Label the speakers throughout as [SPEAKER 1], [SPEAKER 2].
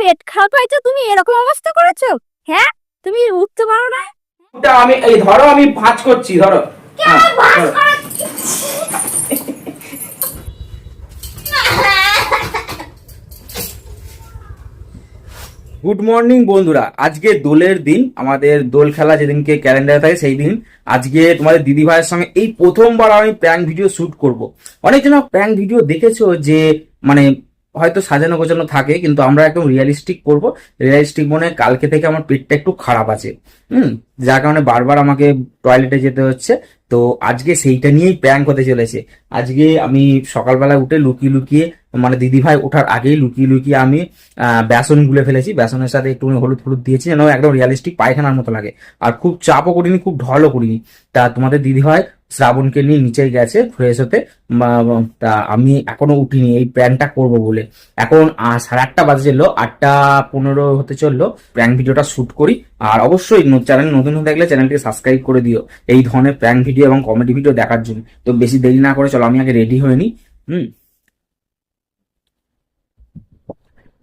[SPEAKER 1] পেট খারাপ হয়েছে, তুমি এরকম অবস্থা করেছো? হ্যাঁ, তুমি উঠতে পারো না?
[SPEAKER 2] ওটা আমি এই ধরো, আমি ভাঁজ করছি, ধরো। হ্যাঁ, ধরো। গুড মর্নিং বন্ধুরা, আজকে দোলের দিন, আমাদের দোল খেলা যেদিনকে ক্যালেন্ডারে থাকে সেই দিন। আজকে তোমাদের দিদি ভাইয়ের সঙ্গে এই প্রথমবার আমি প্র্যাঙ্ক ভিডিও শুট করব। অনেকজন প্র্যাঙ্ক ভিডিও দেখেছো যে মানে হয়তো সাজানো গোছানো থাকে, কিন্তু আমরা একদম রিয়েলিস্টিক করব। রিয়েলিস্টিক মনে কালকে থেকে আমার পেটটা একটু খারাপ আছে, যার কারণে বারবার আমাকে টয়লেটে যেতে হচ্ছে। তো আজকে সেইটা নিয়েই প্র্যাঙ্ক হতে চলেছে। আজকে আমি সকালবেলা উঠে লুকিয়ে লুকিয়ে, মানে দিদি ভাই ওঠার আগেই লুকিয়ে লুকিয়ে আমি বেসন গুলে ফেলেছি। বেসনের সাথে একটু হলুদ হলুদ দিয়েছি যেন একদম রিয়েলিস্টিক পায়খানার মতো লাগে। আর খুব চাপও করিনি, খুব ঢলও করিনি। তা তোমাদের দিদি ভাই শ্রাবণকে নিয়ে নিচে গেছে ফ্রেশ হতে। তা আমি এখনো উঠিনি এই প্র্যাঙ্কটা করব বলে। এখন 8:30 বাজে চললো, 8:15 হতে চললো। প্র্যাঙ্ক ভিডিওটা শুট করি। আর অবশ্যই চ্যানেল নতুন হয়ে থাকলে চ্যানেলটিকে সাবস্ক্রাইব করে দিও এই ধরনের প্র্যাঙ্ক ভিডিও এবং কমেডি ভিডিও দেখার জন্য। তো বেশি দেরি না করে চলো আমি আগে রেডি হয়ে নিই।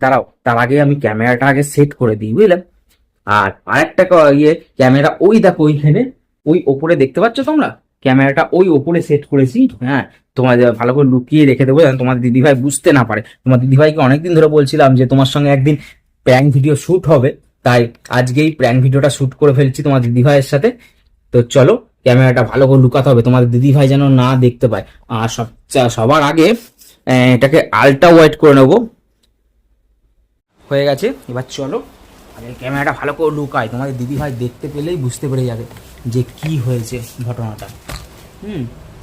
[SPEAKER 2] দাঁড়াও, তার আগে আমি ক্যামেরাটা আগে সেট করে দিই, বুঝলাম। আর আরেকটা ক্যামেরা ওই দেখো ওইখানে, ওই ওপরে দেখতে পাচ্ছ তোমরা, ক্যামেরাটা ওই ওপরে সেট করেছি। হ্যাঁ, তোমাদের ভালো করে লুকিয়ে রেখে দেবো যেন তোমার দিদিভাই বুঝতে না পারে। তোমার দিদিভাইকে অনেকদিন ধরে বলছিলাম যে তোমার সঙ্গে একদিন প্র্যাঙ্ক ভিডিও শুট হবে, তাই আজকেই প্র্যাঙ্ক ভিডিওটা শুট করে ফেলছি তোমার দিদিভাইয়ের সাথে। তো চলো, ক্যামেরাটা ভালো করে লুকাতে হবে, তোমাদের দিদিভাই যেন না দেখতে পায়। আর সবার আগে এটাকে আলট্রা ওয়াইড করে নেবো। হয়ে গেছে, এবার চলো আগে ক্যামেরাটা ভালো করে লুকাই, তোমাদের দিদিভাই দেখতে পেলেই বুঝতে পেরে যাবে যে কি হয়েছে ঘটনাটা।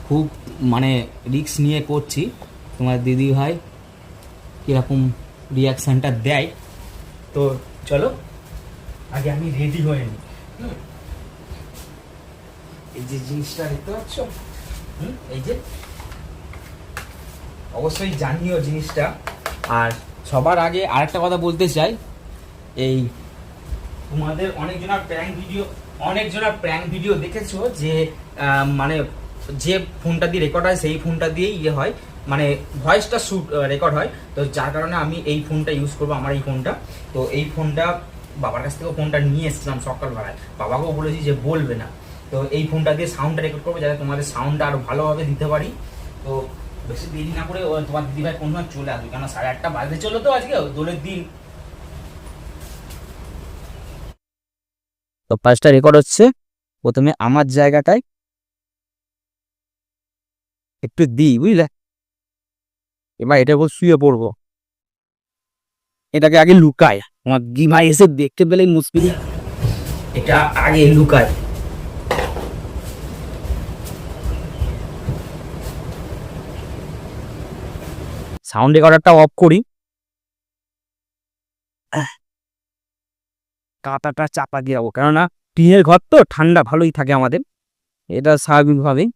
[SPEAKER 2] খুব মানে রিস্ক নিয়ে করছি, তোমার দিদিভাই কীরকম রিয়াকশানটা দেয়। তো চলো আগে আমি রেডি হয়ে নিই। এই যে জিনিসটা দেখতে পাচ্ছ, এই যে অবশ্যই জানিও জিনিসটা। আর সবার আগে আরেকটা কথা বলতে চাই, এই তোমাদের অনেকজনের প্র্যাঙ্ক ভিডিও দেখেছো যে মানে যে ফোনটা দিয়ে রেকর্ড হয় সেই ফোনটা দিয়েই হয়, মানে ভয়েসটা শুট রেকর্ড হয়। তো যার কারণে আমি এই ফোনটা ইউজ করবো, আমার এই ফোনটা। তো এই ফোনটা বাবার কাছ থেকে ফোনটা নিয়ে এসেছিলাম সকালবেলায়, বাবাকেও বলেছি যে বলবে না। তো এই ফোনটা দিয়ে সাউন্ডটা রেকর্ড করবো যাতে তোমাদের সাউন্ডটা আরো ভালোভাবে দিতে পারি। তো বেশি দেরি না করে তোমার দিদিভাই কোন সময় চলে আসবে, কেন 8:30 বাজতে চলো তো আজকে দোলের দিন। তো ফার্স্টটা রেকর্ড হচ্ছে, প্রথমে আমার জায়গাটায় একটু দিই, বুঝলে। এবার এটা বল শুয়ে পড়বো, এটাকে আগে লুকায়, আমার দিভাই এসে দেখতে পেলেই মুশকিল। এটা আগে লুকায়। সাউন্ড রেকর্ডারটা অফ করি, কাঁটাটা চাপা দিয়ে যাবো, কেননা টিনের ঘর তো ঠান্ডা ভালোই থাকে আমাদের, এটা স্বাভাবিকভাবেই।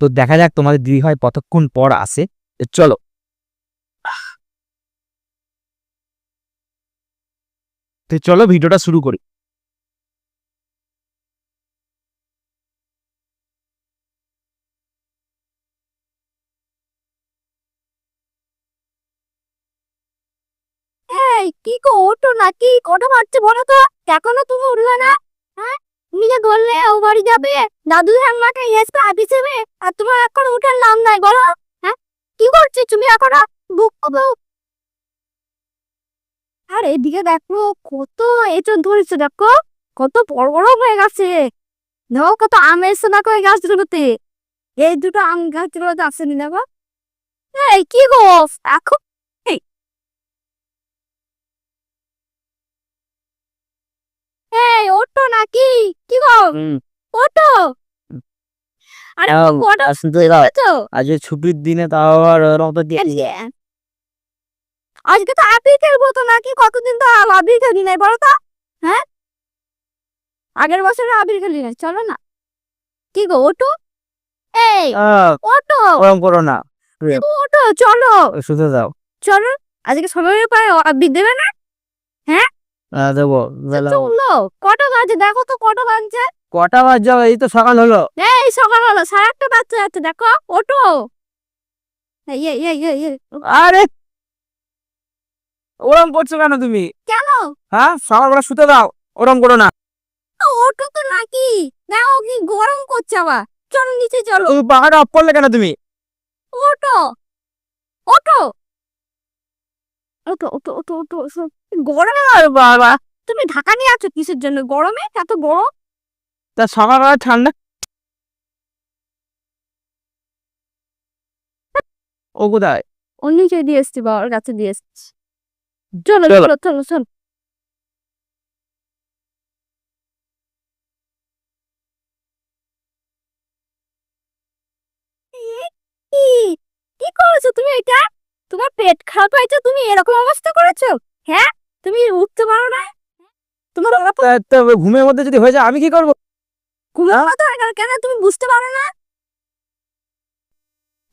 [SPEAKER 2] তো দেখা যাক তোমাদের দিদি ভাই কতক্ষণ পর আসে। চলো তো চলো ভিডিওটা শুরু করি।
[SPEAKER 1] এই কি গো, ওঠো না, কি কটা বাজছে বলো তো? এখনো তুমি উঠলে না? হ্যাঁ, তুমি যে বললে ও বাড়ি যাবে, দাদু ঠাম্মাকে এসে আপিস যাবে, আর তোমার এখন উঠার নাম নাই বলো। হ্যাঁ, কি করছো তুমি এখন? বুক বুক। আর এদিকে দেখো, কত এঁচড় ধরেছে দেখো, কত বড় বড় হয়ে গেছে। দেখো কত আম এসছে দেখো এই গাছগুলোতে। এই দুটো আম গাছগুলোতে আসেনি দেখো। এই কি গো এখন? এই ওঠো নাকি? কি গো, ওঠো। আরে কটা হয়েছো?
[SPEAKER 2] আজকে ছুটির দিনে তাও আবার রক্ত দিয়ে
[SPEAKER 1] আজকে তো আবির খেলবো তো, নাকি কতদিন তো আবির খেলি নাই বলো তো? হ্যাঁ, আগের বছরে আবির খেলি নাই, চলো না। কি গো ওঠো, এই ওঠো,
[SPEAKER 2] ওরম করো না,
[SPEAKER 1] ওঠো চলো,
[SPEAKER 2] শুতে দাও।
[SPEAKER 1] চলো। আজকে সময়ের পায় আপনি দেবে না?
[SPEAKER 3] দেবো
[SPEAKER 1] চলো কটা বাজে দেখো তো, কটা বাজছে?
[SPEAKER 3] কটা বাজে? এই তো সকাল হলো।
[SPEAKER 1] এই সকাল হলো, 8:30 বাজতে যাচ্ছে, দেখো ওঠো। এই এই এই এই এই,
[SPEAKER 3] আরে ওরম করছো কেন তুমি?
[SPEAKER 1] কেন?
[SPEAKER 3] হ্যাঁ, সকালবেলা শুতে দাও, ওরম করো না।
[SPEAKER 1] ওঠো তো নাকি, দেখো কি গরম করছে আবার। চলো নিচে চলো।
[SPEAKER 3] তুমি পাখাটা অফ করলে কেন তুমি?
[SPEAKER 1] ওঠো ওঠো ওঠো ওঠো ওঠো ওঠো ওঠো। গরমে আর বাবা, তুমি ঢাকা নিয়ে আছো কিসের জন্য? গরমে এত গরম।
[SPEAKER 3] তা সকালবেলা ঠান্ডা। ও কোথায়?
[SPEAKER 1] ও নিচে দিয়ে এসছি, বাবার কাছে দিয়ে এসছি। চলো
[SPEAKER 3] চলো।
[SPEAKER 1] চলো চলো চলো। কি কি করেছো তুমি এটা? তোমার পেট খারাপ হয়েছে, তুমি এরকম অবস্থা করেছো? হ্যাঁ, তুমি উঠতে পারো না? তোমার
[SPEAKER 3] তা ঘুমের মধ্যে যদি হয়ে যায় আমি কি করবো?
[SPEAKER 1] ঘুমের মতো হয়ে গেল কেন, তুমি বুঝতে পারো না?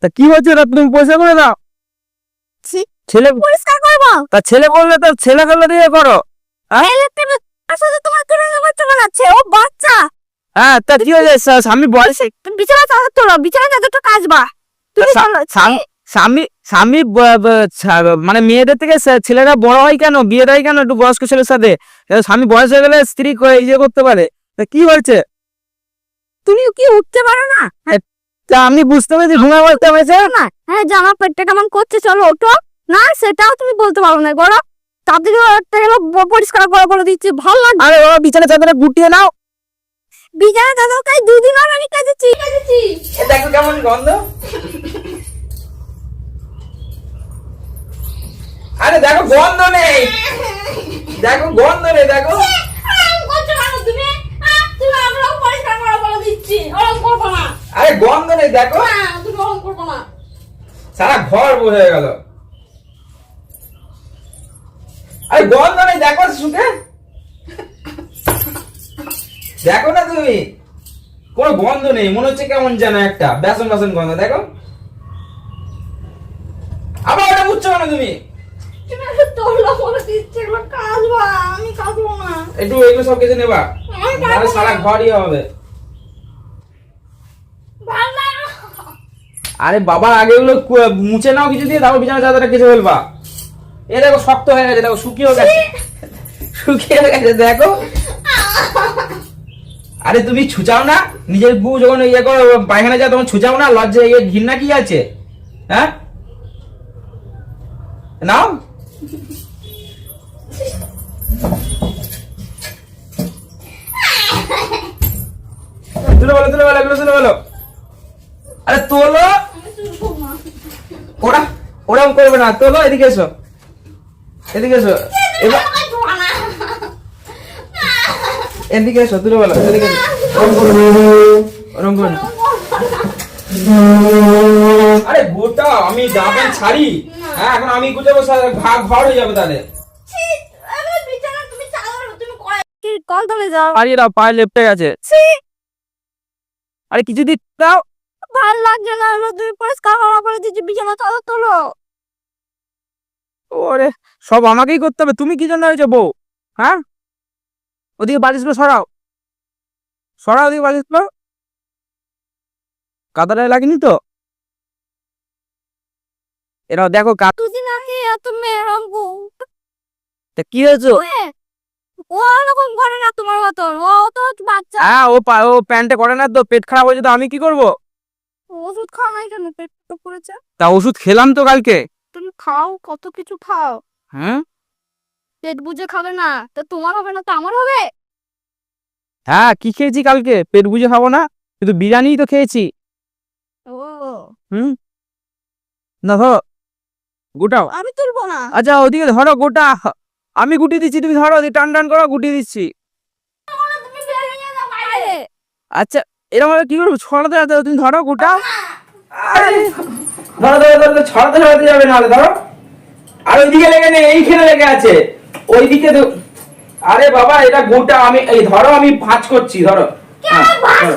[SPEAKER 3] তা কি হচ্ছে? না তুমি পয়সা করে দাও।
[SPEAKER 1] ছি,
[SPEAKER 3] ছেলে,
[SPEAKER 1] পরিষ্কার করবো।
[SPEAKER 3] তা ছেলে বললে তো ছেলে করলে দিয়ে করো।
[SPEAKER 1] আসলে তোমার তুলে বাচ্চা বানাচ্ছে, ও বাচ্চা।
[SPEAKER 3] হ্যাঁ, তা কি হয়েছে? স্বামী বয়সে
[SPEAKER 1] তুমি বিছানা চাদর তোলো, বিছানা চাদরটা কাচবা। তুমি চলো।
[SPEAKER 3] স্বামী স্বামী মানে মেয়েদের থেকে ছেলেরা বড় হয় কেন, বিয়ে দেয় কেন একটু বয়স্ক ছেলের সাথে? স্বামী বয়স হয়ে গেলে স্ত্রী ইয়ে করতে পারে। তা কি হয়েছে?
[SPEAKER 1] তুমি কি উঠতে পারো না?
[SPEAKER 3] তা আমি বুঝতে পেরেছি ঘুমে বলতে হয়েছে
[SPEAKER 1] না, হ্যাঁ জামা পেটটা কেমন করছে, চলো ওঠো। না সেটাও তুমি বলতে পারো না, গরম তাদের পরিষ্কার করে বলে দিচ্ছি, ভালো লাগে।
[SPEAKER 3] আরে বাবা, বিছানা চাদরে গুটিয়ে নাও।
[SPEAKER 1] বিছানা চাদর কাজ 2 দিন আর আমি কাজেছি।
[SPEAKER 3] দেখো কেমন গন্ধ। আরে দেখো গন্ধ নেই, দেখো গন্ধ নেই, দেখো। আরে গন্ধ নেই, দেখো। সারা ঘর বসে গেল। আরে গন্ধ নেই, দেখো শুকে। দেখো না তুমি, কোনো গন্ধ নেই, মনে হচ্ছে কেমন যেন একটা বেসন বেসন গন্ধ। দেখো আবার ওটা বুঝছো না তুমি? একটু এগুলো সব কিছু নেবা, নাহলে সারা ঘরই হবে। আরে বাবা, আগে এগুলো মুছে নাও কিছু দিয়ে, তারপর বিছানা চাদরটা কেচে ফেলবা। এ দেখো শক্ত হয়ে গেছে, দেখো শুকিয়ে গেছে, শুকিয়ে গেছে, দেখো। আরে তুমি ছুচাও না নিজের বউ যখন ইয়ে করো পায়খানা যায় তখন ছুচাও না? লজ্জা ইয়ে ঘৃণা কি আছে? হ্যাঁ, নাও। তুলে বলো, তুলে বলো, এগুলো তুলে বলো। আরে তোলো, ওরা ওরম করবে না, তোলো। এদিকে এসো, এদিকে এসো, এবার এদিকে এসো, তুলে বলো, এদিকে এসো। ওরম করবে না। আরে গোটা আমি জামা ছাড়ি, হ্যাঁ এখন আমি গুছাবো, ঘর হয়ে যাবে তাহলে।
[SPEAKER 1] কল তুলে যাও।
[SPEAKER 3] আরে এরা পায়ে লেপটে গেছে। আরে কিছু দিক দাও।
[SPEAKER 1] ভাল লাগছে না, তুমি পরিষ্কার করা করে দিচ্ছি, বিছানা চাদর তোলো।
[SPEAKER 3] ওরে, সব আমাকেই করতে হবে? তুমি কি জন্য হয়েছে বউ? হ্যাঁ, ওদিকে বালিশগুলো সরাও, সরাও ওদিকে বালিশগুলো। কাদাটা লাগেনি তো? এরা দেখো
[SPEAKER 1] 2 দিন আগে এত মেরম বউ।
[SPEAKER 3] কি হয়েছে?
[SPEAKER 1] ও এরকম করে না তোমার মতন, ও তো বাচ্চা।
[SPEAKER 3] হ্যাঁ, ও প্যান্টে করে না তো, পেট খারাপ হয়েছে তো আমি কি করব?
[SPEAKER 1] ওষুধ খাও নাই কেন, পেট তো করেছে?
[SPEAKER 3] তা ওষুধ খেলাম তো কালকে।
[SPEAKER 1] তুমি খাও, কত কিছু খাও,
[SPEAKER 3] হ্যাঁ
[SPEAKER 1] পেট বুঝে খাবে না তো তোমার হবে না তো আমার হবে?
[SPEAKER 3] হ্যাঁ, কি খেয়েছি কালকে? পেট বুঝে খাবো না, কিন্তু বিরিয়ানি তো খেয়েছি।
[SPEAKER 1] ও
[SPEAKER 3] হুম, না ধরো, গোটাও।
[SPEAKER 1] আমি তুলবো না।
[SPEAKER 3] আচ্ছা ওদিকে ধরো, গোটা। আমি গুটিয়ে দিচ্ছি, তুমি ধরো, টান টান করো, গুটিয়ে দিচ্ছি।
[SPEAKER 1] তুমি বেরিয়ে যাও বাইরে।
[SPEAKER 3] আচ্ছা এরকম ভাবে কি করবো? ছড়াতে যাতে, তুমি ধরো গোটা। আরে ধরো ধরো ধরো, ছড়াতে ছড়াতে যাবে না, ধরো। আর ওইদিকে লেগে নেই, এইখানে লেগে আছে, ওইদিকে। আরে বাবা, এটা গোটা। আমি এই ধরো, আমি ভাঁজ করছি, ধরো। হ্যাঁ, ধরো।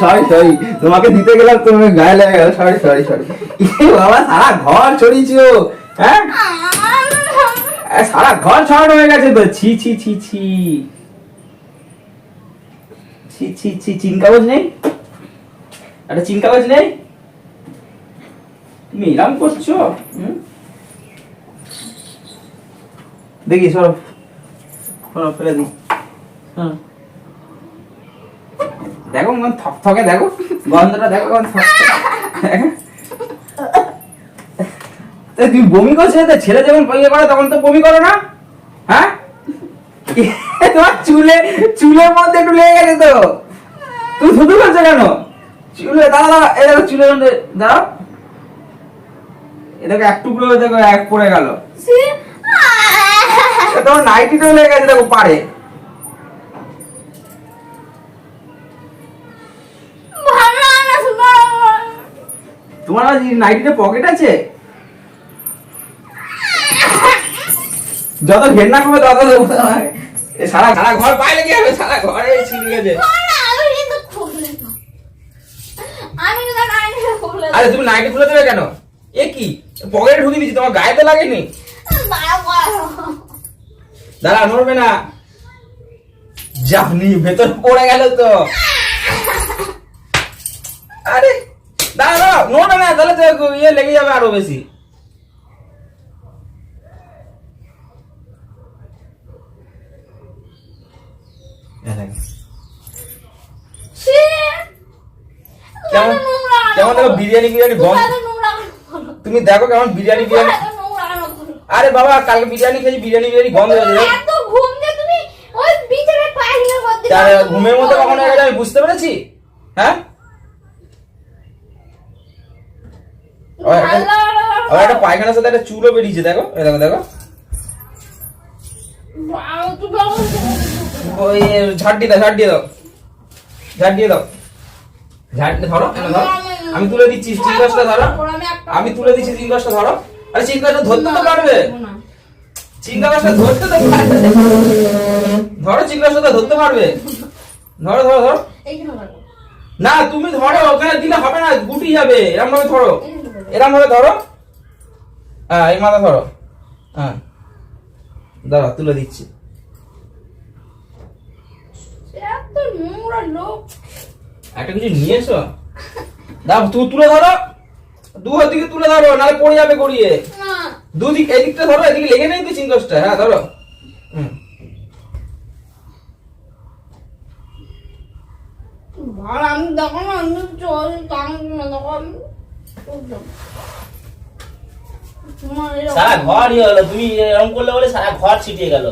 [SPEAKER 3] সরি সরি, তোমাকে দিতে গেলাম তোমাকে গায়ে লেগে গেল, সরি সরি সরি। বাবা সারা ঘর ছড়িয়েছো, হ্যাঁ সারা ঘর ছড়ানো হয়ে গেছে তো। ছি ছি ছি ছি ছি ছি ছি, চিন কাগজ নেই? একটা চিন কাগজ নেই? তুমি এরম করছো? দেখি সরো সরো, ফেলে দিই। দেখো কেমন থকথকে, দেখো গন্ধটা, দেখো কেমন থকথকে। তুমি বমি করছো? ছেলে যখন ইয়ে করে তখন তো বমি করো না, হ্যাঁ? তোমার চুলের মধ্যে একটু লেগে গেছে তো, তুমি শুধু করছো কেন? চুলে দাঁড়া দাঁড়া, এই দেখো চুলের মধ্যে দাঁড়াও, এ দেখো এক টুকরো, দেখো এক পড়ে গেল। তোমার নাইটিটাও লেগে গেছে, দেখো পারে। তোমার নাইটিতে পকেট আছে? যত ঘেন্না করবে তত সারা সারা ঘর পাইলে কি হবে? সারা ঘরে ছিঁড়ে গেছে। আরে তুমি নাইটি খুলে দেবে কেন? এ কি পকেটে ঢুকিয়ে দিচ্ছি, তোমার গায়ে তো লাগেনি? দাঁড়া, নড়বে না। জানি ভেতর পড়ে গেল তো। আরে দাঁড়া দাঁড়া, নড়বে না, তাহলে তো ইয়ে লেগে যাবে আরো বেশি। কেমন কেমন দেখো বিরিয়ানি বিরিয়ানি গন্ধ, তুমি দেখো কেমন বিরিয়ানি বিরিয়ানি। আরে বাবা কালকে বিরিয়ানি খেয়েছি, বিরিয়ানি বিরিয়ানি গন্ধ হয়েছে। ঘুমের মধ্যে কখন হয়ে গেছে আমি বুঝতে পেরেছি, হ্যাঁ? একটা পায়খানার সাথে একটা চুলও বেরিয়েছে, দেখো দেখো দেখো। ওই ঝাড় দিয়ে দাও, ঝাড় দিয়ে দাও, ঝাড় দিয়ে দাও, ঝাড় ধরো, ধরো আমি তুলে দিচ্ছি চিংগাসটা, ধরো আমি তুলে দিচ্ছি চিংগাসটা, ধরো। আরে চিংগাসটা ধরতে তো পারবে, চিংগাসটা ধরতে তো পারবে, ধরো চিংগাসটা ধরতে পারবে, ধরো ধরো ধরো। না তুমি ধরো, ওখানে দিলে হবে না, গুটি যাবে। এরকম ভাবে ধরো, এরকম ভাবে ধরো, হ্যাঁ এই মাথা ধরো, হ্যাঁ দাঁড়া তুলে দিচ্ছি। একটা কিছু নিয়ে এসো, দাও তুমি তুলে ধরো, দিকে তুলে ধরো, নাহলে পড়ে যাবে গড়িয়ে। দুদিক, এদিকটা ধরো, এদিকে লেগে নেই তো চিংগাসটা, হ্যাঁ ধরো।
[SPEAKER 1] আমি দেখো না, আমি চল
[SPEAKER 4] সারা ঘর ইয়ে হলো, তুমি এরকম করলে বলে সারা ঘর ছিটিয়ে গেল।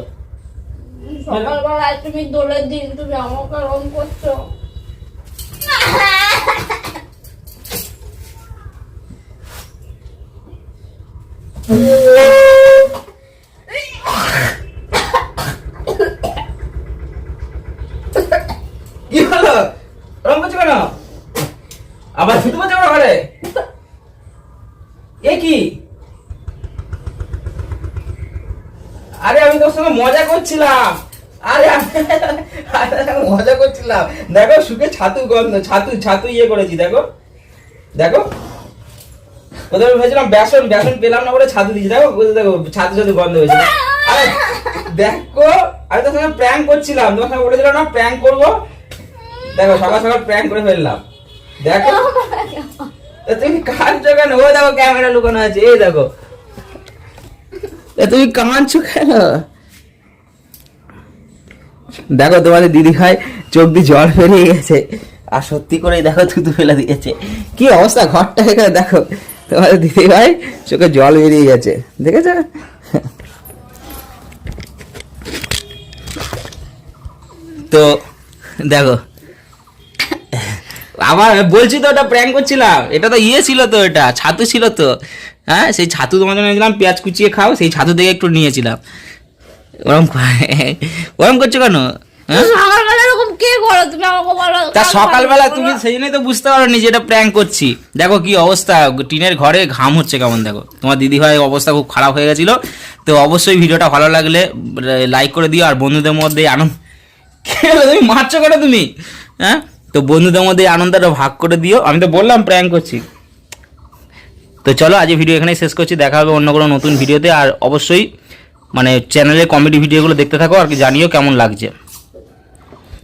[SPEAKER 1] সকালবেলায় তুমি দোলের দিন তুমি আমাকে এরকম করছো।
[SPEAKER 3] কি হলো? এরকম করছো কেন? আবার শুধু বলছো কেন ঘরে? এ কি? আরে আমি তোর সঙ্গে মজা করছিলাম, আরে মজা করছিলাম। দেখো শুকে ছাতু গন্ধ, ছাতু ছাতু ইয়ে করেছি, দেখো দেখো। প্রথমে ভেবেছিলাম বেসন, বেসন পেলাম না বলে ছাতু দিয়েছি, দেখো দেখো ছাতু ছাতু গন্ধ হয়েছে। আরে দেখো আমি তোর সঙ্গে প্র্যাঙ্ক করছিলাম, তোমার সঙ্গে বলেছিলাম না প্র্যাঙ্ক করবো, দেখো সকাল সকাল প্র্যাঙ্ক করে ফেললাম। দেখো তুমি কাঁদছো কেন? ও দেখো ক্যামেরা লুকানো আছে, এই দেখো। তুমি কাঁদছো কেন? দেখো তোমাদের দিদি ভাই চোখ দিয়ে জল বেরিয়ে গেছে, আর সত্যি করে দেখো থুতু ফেলে দিয়েছে। কি অবস্থা ঘরটা এখানে দেখো, তোমাদের দিদি ভাই চোখে জল বেরিয়ে গেছে, দেখেছো? তো দেখো আবার বলছি তো ওটা প্র্যাঙ্ক করছিলাম, এটা তো ইয়ে ছিল তো, এটা ছাতু ছিল তো, হ্যাঁ সেই ছাতু তোমার জন্য নিয়েছিলাম, পেঁয়াজ কুচিয়ে খাও, সেই ছাতু থেকে একটু নিয়েছিলাম। ওরম ওরম করছো কেন?
[SPEAKER 1] সকালবেলা এরকম কে করো তুমি আমাকে বলো?
[SPEAKER 3] তা সকালবেলা তুমি সেই জন্যই তো বুঝতে পারোনি যে এটা প্র্যাঙ্ক করছি। দেখো কি অবস্থা, টিনের ঘরে ঘাম হচ্ছে কেমন, দেখো তোমার দিদি ভাই অবস্থা খুব খারাপ হয়ে গেছিল। তো অবশ্যই ভিডিওটা ভালো লাগলে লাইক করে দিও, আর বন্ধুদের মধ্যে
[SPEAKER 2] কি হলো, তুমি মারছো কেন তুমি? হ্যাঁ, তো বন্ধুদের মধ্যে এই আনন্দটা ভাগ করে দিও। আমি তো বললাম প্র্যাঙ্ক করছি। তো চলো আজ ভিডিও এখানেই শেষ করছি, দেখা হবে অন্য কোনো নতুন ভিডিওতে। আর অবশ্যই মানে চ্যানেলে কমেডি ভিডিওগুলো দেখতে থাকো আর কি, জানিও কেমন লাগছে।